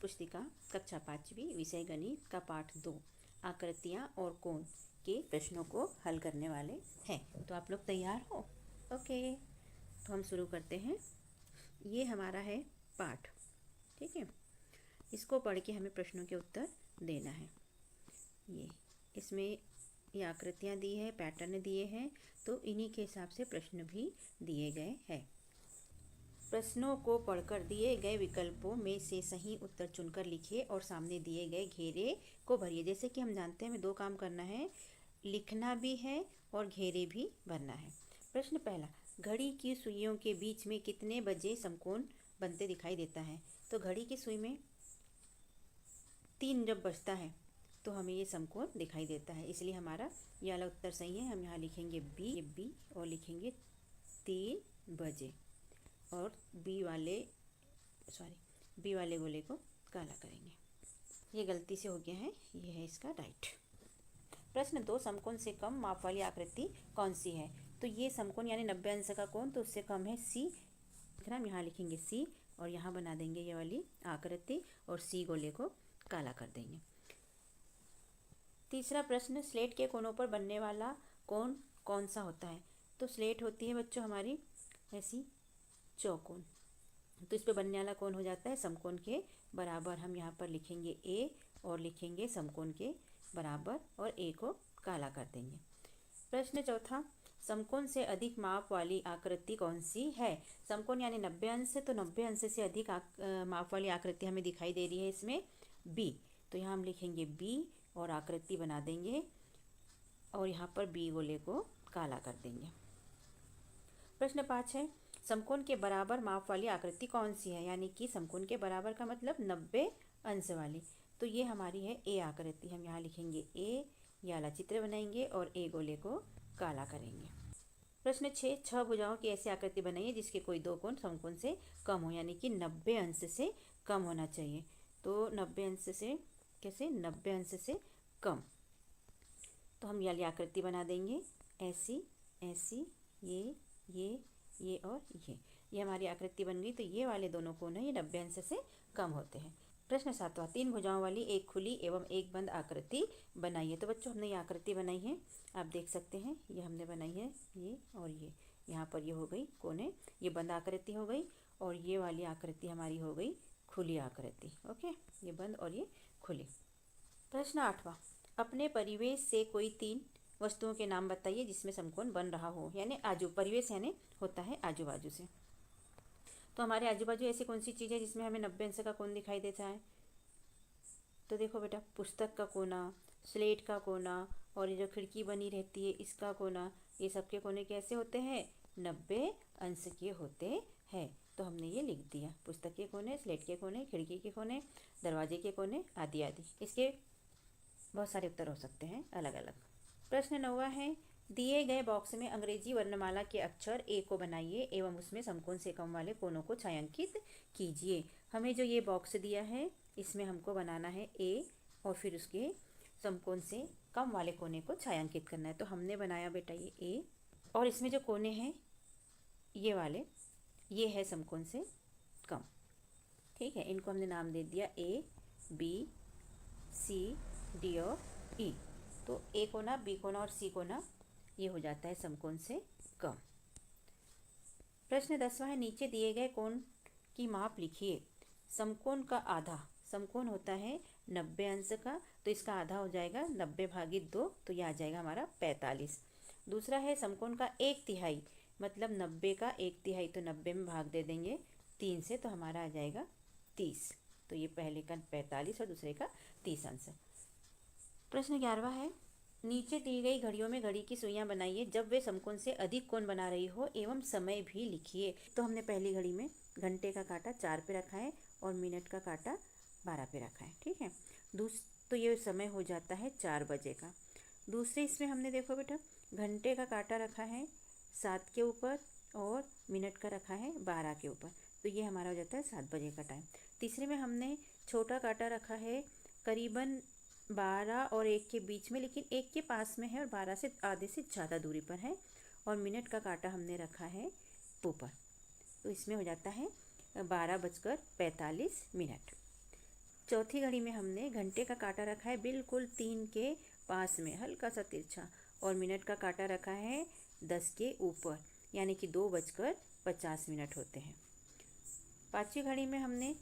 पुस्तिका कक्षा 5वीं विषय गणित का पाठ 2 आकृतियाँ और कोण के प्रश्नों को हल करने वाले हैं। तो आप लोग तैयार हो? ओके, तो हम शुरू करते हैं। ये हमारा है पाठ, ठीक है। इसको पढ़ के हमें प्रश्नों के उत्तर देना है। ये इसमें ये आकृतियाँ दी है, पैटर्न दिए हैं, तो इन्हीं के हिसाब से प्रश्न भी दिए गए हैं। प्रश्नों को पढ़कर दिए गए विकल्पों में से सही उत्तर चुनकर लिखिए और सामने दिए गए घेरे को भरिए। जैसे कि हम जानते हैं हमें 2 काम करना है, लिखना भी है और घेरे भी भरना है। प्रश्न पहला, घड़ी की सुइयों के बीच में कितने बजे समकोण बनते दिखाई देता है? तो घड़ी की सुई में 3 जब बजता है तो हमें ये समकोण दिखाई देता है, इसलिए हमारा ये वाला उत्तर सही है। हम यहाँ लिखेंगे बी और लिखेंगे 3 बजे और बी वाले गोले को काला करेंगे। ये गलती से हो गया है, ये है इसका राइट। प्रश्न 2, समकोण से कम माप वाली आकृति कौन सी है? तो ये समकोण यानी 90 अंश का कोण, तो उससे कम है सी। हम यहाँ लिखेंगे सी और यहाँ बना देंगे ये वाली आकृति और सी गोले को काला कर देंगे। तीसरा प्रश्न, स्लेट के कोनों पर बनने वाला कोण कौन सा होता है? तो स्लेट होती है बच्चों हमारी ऐसी चौकोन, तो इस पे बनने वाला कोण हो जाता है समकोण के बराबर। हम यहाँ पर लिखेंगे ए और लिखेंगे समकोण के बराबर और ए को काला कर देंगे। प्रश्न चौथा, समकोण से अधिक माप वाली आकृति कौन सी है? समकोण यानी 90 अंश, तो 90 अंश से अधिक माप वाली आकृति हमें दिखाई दे रही है इसमें बी, तो यहाँ हम लिखेंगे बी और आकृति बना देंगे और यहाँ पर बी गोले को काला कर देंगे। प्रश्न 5 है, समकोण के बराबर माप वाली आकृति कौन सी है? यानी कि समकोण के बराबर का मतलब 90 अंश वाली, तो ये हमारी है ए आकृति। हम यहाँ लिखेंगे ए, ये वाला चित्र बनाएंगे और ए गोले को काला करेंगे। प्रश्न 6, 6 भुजाओं की ऐसी आकृति बनाइए जिसके कोई 2 कोण समकोण से कम हो, यानी कि 90 अंश से कम होना चाहिए। तो 90 अंश से कैसे? 90 अंश से कम, तो हम ये वाली आकृति बना देंगे ऐसी ऐसी, ये और ये हमारी आकृति बन गई। तो ये वाले दोनों कोण है ये 90 अंश से कम होते हैं। प्रश्न 7वां, 3 भुजाओं वाली एक खुली एवं एक बंद आकृति बनाइए। तो बच्चों हमने ये आकृति बनाई है, आप देख सकते हैं ये हमने बनाई है, ये और ये यहाँ पर ये हो गई कोण है, ये बंद आकृति हो गई और ये वाली आकृति हमारी हो गई खुली आकृति। ओके, ये बंद और ये खुली। प्रश्न 8वां, अपने परिवेश से कोई 3 वस्तुओं के नाम बताइए जिसमें समकोण बन रहा हो। यानी आजू, परिवेश यानी होता है आजू बाजू से, तो हमारे आजू बाजू ऐसी कौन सी चीज़ है जिसमें हमें 90 अंश का कोण दिखाई देता है? तो देखो बेटा, पुस्तक का कोना, स्लेट का कोना और ये जो खिड़की बनी रहती है इसका कोना, ये सबके कोने कैसे होते हैं? 90 अंश के होते हैं। तो हमने ये लिख दिया, पुस्तक के कोने, स्लेट के कोने, खिड़की के कोने, दरवाजे के कोने आदि आदि। इसके बहुत सारे उत्तर हो सकते हैं अलग अलग। प्रश्न 9वां है, दिए गए बॉक्स में अंग्रेजी वर्णमाला के अक्षर ए को बनाइए एवं उसमें समकोण से कम वाले कोनों को छायांकित कीजिए। हमें जो ये बॉक्स दिया है इसमें हमको बनाना है ए और फिर उसके समकोण से कम वाले कोने को छायांकित करना है। तो हमने बनाया बेटा ये ए और इसमें जो कोने हैं ये वाले, ये है समकोण से कम, ठीक है। इनको हमने नाम दे दिया ए, बी, सी, डी और ई। तो ए कोना, बी कोना और सी कोना ये हो जाता है समकोण से कम। प्रश्न 10वां है, नीचे दिए गए कोण की माप लिखिए। समकोण का आधा, समकोण होता है 90 अंश का, तो इसका आधा हो जाएगा 90/2, तो यह आ जाएगा हमारा 45। दूसरा है समकोण का 1/3, मतलब 90 का 1/3, तो 90 में भाग दे देंगे 3 से, तो हमारा आ जाएगा 30। तो ये पहले का 45 और दूसरे का 30 अंश। प्रश्न 11वां है, नीचे दी गई घड़ियों में घड़ी की सुइयां बनाइए जब वे समकोण से अधिक कोण बना रही हो एवं समय भी लिखिए। तो हमने पहली घड़ी में घंटे का कांटा 4 पे रखा है और मिनट का कांटा 12 पे रखा है, ठीक है। तो ये समय हो जाता है 4 बजे का। दूसरे इसमें हमने देखो बेटा घंटे का कांटा रखा है 7 के ऊपर और मिनट का रखा है 12 के ऊपर, तो ये हमारा हो जाता है 7 बजे का टाइम। तीसरे में हमने छोटा कांटा रखा है करीबन 12 और 1 के बीच में, लेकिन 1 के पास में है और 12 से आधे से ज़्यादा दूरी पर है, और मिनट का कांटा हमने रखा है ऊपर, तो इसमें हो जाता है 12:45। चौथी घड़ी में हमने घंटे का कांटा रखा है बिल्कुल 3 के पास में, हल्का सा तिरछा, और मिनट का कांटा रखा है 10 के ऊपर, यानी कि 2:50 होते हैं। पाँचवीं घड़ी में हमने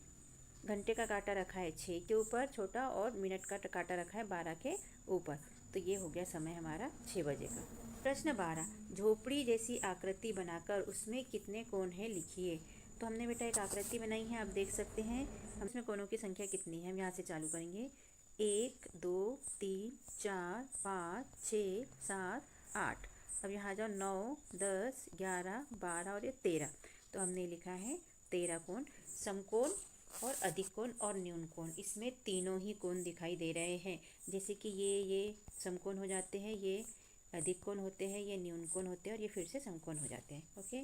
घंटे का कांटा रखा है 6 के ऊपर छोटा, और मिनट का कांटा रखा है 12 के ऊपर। तो ये हो गया समय हमारा 6 बजे का। प्रश्न 12, झोपड़ी जैसी आकृति बनाकर उसमें कितने कोण हैं लिखिए। तो हमने बेटा एक आकृति बनाई है, आप देख सकते हैं। हम इसमें कोणों की संख्या कितनी है, हम यहाँ से चालू करेंगे। 1 2 3 4 5 6 7 8। अब यहाँ जाओ 9 10 11 12 और ये 13। तो हमने लिखा है 13 कोण। समकोण और अधिक कोण और न्यून कोण, इसमें तीनों ही कोण दिखाई दे रहे हैं। जैसे कि ये समकोण हो जाते हैं, ये अधिक कोण होते हैं, ये न्यून कोण होते हैं, और ये फिर से समकोण हो जाते हैं। ओके।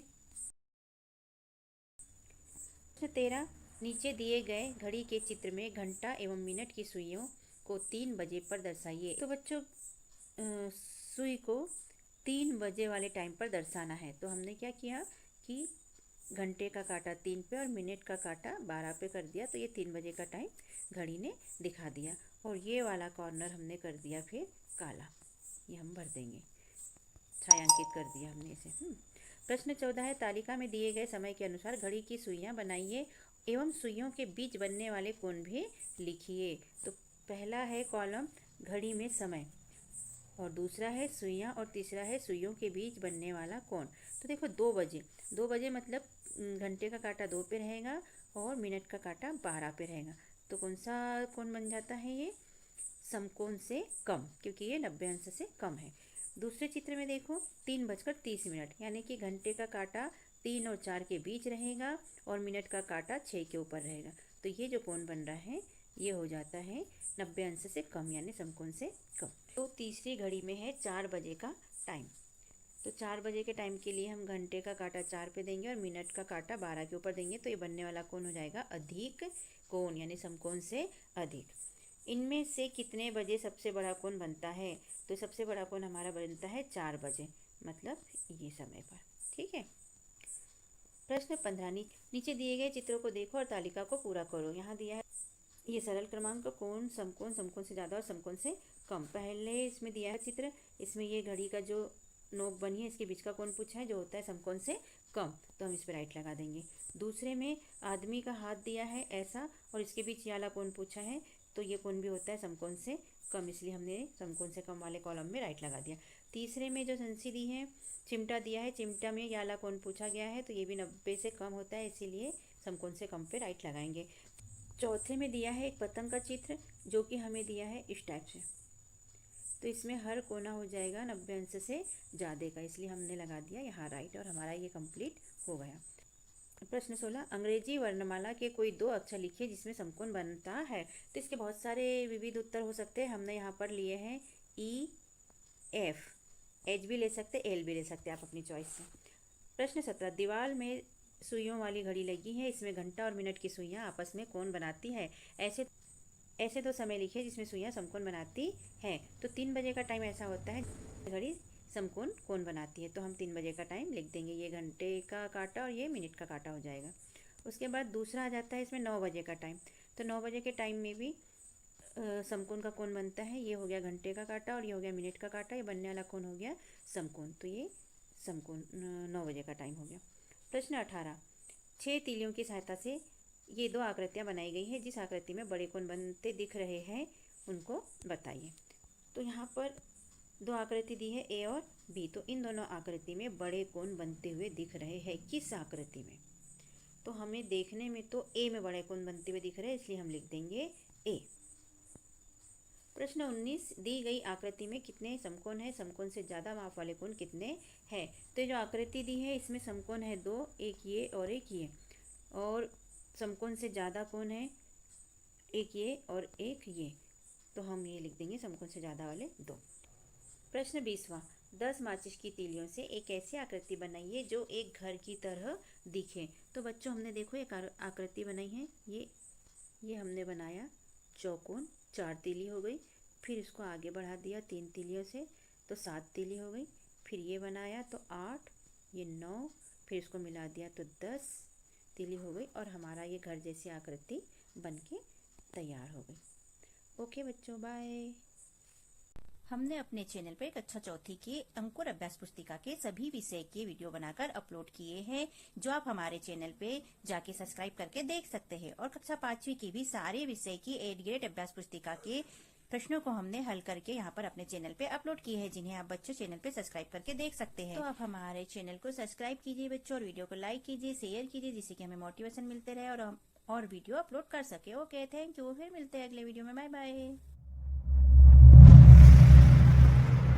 प्रश्न 13, नीचे दिए गए घड़ी के चित्र में घंटा एवं मिनट की सुइयों को 3 बजे पर दर्शाइए। तो बच्चों सुई को 3 बजे वाले टाइम पर दर्शाना है। तो हमने क्या किया कि घंटे का कांटा 3 पे और मिनट का कांटा 12 पे कर दिया, तो ये 3 बजे का टाइम घड़ी ने दिखा दिया। और ये वाला कॉर्नर हमने कर दिया फिर काला, ये हम भर देंगे, छायांकित कर दिया हमने इसे। प्रश्न 14 है, तालिका में दिए गए समय के अनुसार घड़ी की सुइयां बनाइए एवं सुइयों के बीच बनने वाले कोण भी लिखिए। तो पहला है कॉलम घड़ी में समय, और दूसरा है सुइयां, और तीसरा है सुइयों के बीच बनने वाला कोण। तो देखो 2 बजे, 2 बजे मतलब घंटे का कांटा 2 पे रहेगा और मिनट का कांटा 12 पे रहेगा। तो कौन सा कोण बन जाता है, ये समकोण से कम, क्योंकि ये 90 अंश से कम है। दूसरे चित्र में देखो 3:30, यानी कि घंटे का कांटा 3 और 4 के बीच रहेगा और मिनट का कांटा 6 के ऊपर रहेगा। तो ये जो कोण बन रहा है ये हो जाता है 90 अंश से कम, यानी समकोण से कम। तो तीसरी घड़ी में है 4 बजे का टाइम। तो 4 बजे के टाइम के लिए हम घंटे का कांटा 4 पे देंगे और मिनट का कांटा 12 के ऊपर देंगे। तो ये बनने वाला कोण हो जाएगा अधिक कोण, यानी समकोण से अधिक। इनमें से कितने बजे सबसे बड़ा कोण बनता है? तो सबसे बड़ा कोण हमारा बनता है 4 बजे, मतलब ये समय पर। ठीक है। प्रश्न 15, नीचे दिए गए चित्रों को देखो और तालिका को पूरा करो। यहाँ दिया है ये सरल क्रमांक कोण, समकोण, समकोण से ज़्यादा और समकोण से कम। पहले इसमें दिया है चित्र, इसमें ये घड़ी का जो नोक बनी है इसके बीच का कोण पूछा है जो होता है समकोण से कम, तो हम इस पर राइट लगा देंगे। दूसरे में आदमी का हाथ दिया है ऐसा और इसके बीच ये वाला कोण पूछा है, तो ये कोण भी होता है समकोण से कम, इसलिए हमने समकोण से कम वाले कॉलम में राइट लगा दिया। तीसरे में जो संसी दी है, चिमटा दिया है, चिमटा में ये वाला कोण पूछा गया है, तो ये भी 90 से कम होता है, इसीलिए समकोण से कम पे राइट लगाएंगे। चौथे में दिया है एक पतंग का चित्र जो कि हमें दिया है इस टाइप से, तो इसमें हर कोना हो जाएगा 90 अंश से ज़्यादा का, इसलिए हमने लगा दिया यहाँ राइट, और हमारा ये कंप्लीट हो गया। प्रश्न 16, अंग्रेजी वर्णमाला के कोई 2 अक्षर लिखिए जिसमें समकोण बनता है। तो इसके बहुत सारे विविध उत्तर हो सकते हैं, हमने यहाँ पर लिए हैं EF, H भी ले सकते, L भी ले सकते, आप अपनी चॉइस से। प्रश्न 17, दीवार में सुइयों वाली घड़ी लगी है, इसमें घंटा और मिनट की सुइयां आपस में कोण बनाती है। ऐसे 2 समय लिखिए जिसमें सुइयां समकोण बनाती हैं। तो 3 बजे का टाइम ऐसा होता है घड़ी समकोण कोण बनाती है, तो हम 3 बजे का टाइम लिख देंगे, ये घंटे का कांटा और ये मिनट का कांटा हो जाएगा। उसके बाद दूसरा आ जाता है इसमें 9 बजे का टाइम। तो 9 बजे के टाइम में भी समकोण का कोण बनता है, ये हो गया घंटे का कांटा और ये हो गया मिनट का कांटा, ये बनने वाला कोण हो गया समकोण, तो ये समकोण 9 बजे का टाइम हो गया। प्रश्न 18, 6 तीलियों की सहायता से ये 2 आकृतियाँ बनाई गई हैं, जिस आकृति में बड़े कोण बनते दिख रहे हैं उनको बताइए। तो यहाँ पर 2 आकृति दी है A और B, तो इन दोनों आकृति में बड़े कोण बनते हुए दिख रहे हैं। किस आकृति में? तो हमें देखने में तो A में बड़े कोण बनते हुए दिख रहे हैं, इसलिए हम लिख देंगे A। प्रश्न 19, दी गई आकृति में कितने समकोण है? समकोण से ज़्यादा माप वाले कोण कितने हैं? तो जो आकृति दी है इसमें समकोण है 2, एक ये और एक ये, और समकोण से ज़्यादा कोण है एक ये और एक ये, तो हम ये लिख देंगे समकोण से ज़्यादा वाले 2। प्रश्न 20वां, 10 माचिस की तीलियों से एक ऐसी आकृति बनाइए जो एक घर की तरह दिखे। तो बच्चों हमने देखो एक आकृति बनाई है, ये हमने बनाया चौकोन, 4 तीली हो गई, फिर इसको आगे बढ़ा दिया 3 तीलियों से तो 7 तीली हो गई, फिर ये बनाया तो 8, ये 9, फिर इसको मिला दिया तो 10 तीली हो गई, और हमारा ये घर जैसी आकृति बन के तैयार हो गई। ओके बच्चों, बाय। हमने अपने चैनल पर कक्षा चौथी के अंकुर अभ्यास पुस्तिका के सभी विषय के वीडियो बनाकर अपलोड किए हैं, जो आप हमारे चैनल पे जाके सब्सक्राइब करके देख सकते हैं। और कक्षा 5वीं की भी सारे विषय की 8 ग्रेड अभ्यास पुस्तिका के प्रश्नों को हमने हल करके यहाँ पर अपने चैनल पे अपलोड किए हैं, जिन्हें आप बच्चों चैनल पे सब्सक्राइब करके देख सकते हैं। तो आप हमारे चैनल को सब्सक्राइब कीजिए बच्चों, और वीडियो को लाइक कीजिए, शेयर कीजिए, जिससे कि हमें मोटिवेशन मिलते रहे और हम और वीडियो अपलोड कर सके। Okay, thank you. फिर मिलते हैं अगले वीडियो में। Bye bye.